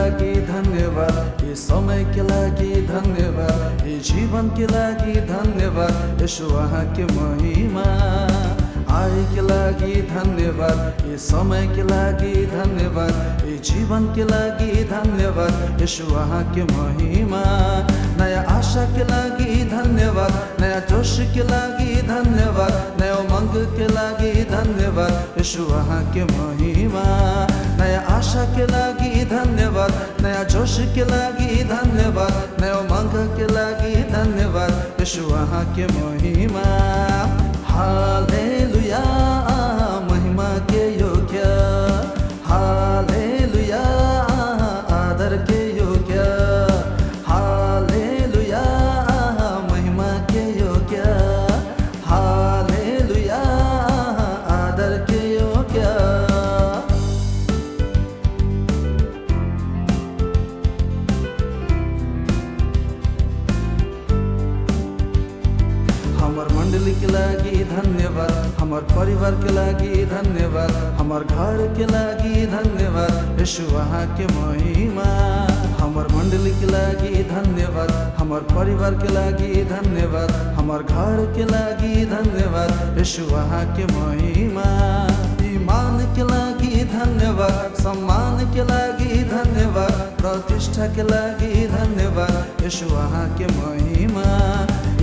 लागि धन्यवाद, ये समय के लागि धन्यवाद, ये जीवन के लागि धन्यवाद। यसो उहाँको महिमा आय के लागि धन्यवाद, ये समय के लागि धन्यवाद, ये जीवन के लागि धन्यवाद। यसो उहाँको महिमा नयाँ आशा के लागि धन्यवाद, नयाँ जोश के लागि धन्यवाद, नयाँ उमंग के लागि धन्यवाद। यसो उहाँको महिमा नयाँ आशा के लागि धन्यवाद, नयाँ जोश के लागि धन्यवाद, नयाँ उमंग के लागि धन्यवाद। यसो उहाँको महिमा हालेलुया महिमा के योग्य, हालेलुया आदर के योग्य, हालेलुया महिमा के योग्य, हालेलुया आदर के योग्य। हमार मंडली के लागि धन्यवाद, हमार परिवार के लागि धन्यवाद, हमार घर के लागि धन्यवाद। यसो उहाँको महिमा हमार मंडली के लागि धन्यवाद, हमार परिवार के लागि धन्यवाद, हमार घर के लागि धन्यवाद। यसो उहाँको महिमा ईमान के लागि धन्यवाद, सम्मान के लागि धन्यवाद, प्रतिष्ठा के लागि धन्यवाद। यसो उहाँको महिमा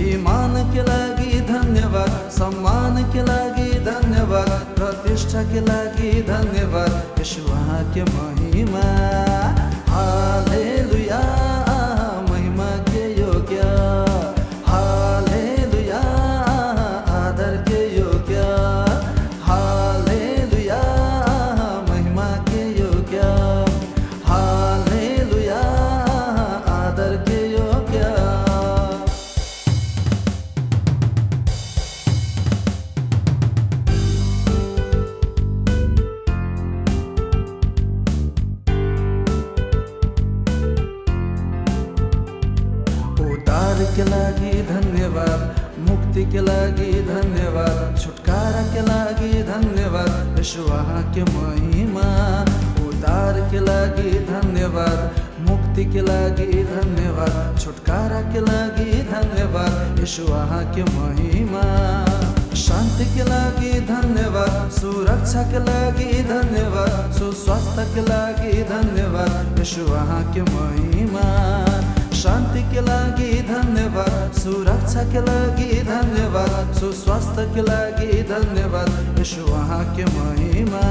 ईमान के लागि धन्यवाद, सम्मान के लागि धन्यवाद, प्रतिष्ठा के लागि धन्यवाद। यसो उहाँको महिमा हालेलुया महिमा के योग्य, हालेलुया आदर के योग्य, हालेलुया महिमा के योग्य, हालेलुया आदर के योग्य। उद्धार के लागि धन्यवाद, मुक्ति के लागि धन्यवाद, छुटकारा के लागि धन्यवाद। यसो उहाँको महिमा उद्धार के लागि धन्यवाद, मुक्ति के लागि धन्यवाद, छुटकारा के लागि धन्यवाद। यसो उहाँको महिमा शान्ति के लागि धन्यवाद, सुरक्षा के लागि धन्यवाद, सुस्वास्थ्य के लागि धन्यवाद। यसो उहाँको महिमा शान्ति के लागि धन्यवाद, सुरक्षा के लागि धन्यवाद, सुस्वास्थ्य के लागि धन्यवाद। यसो उहाँको महिमा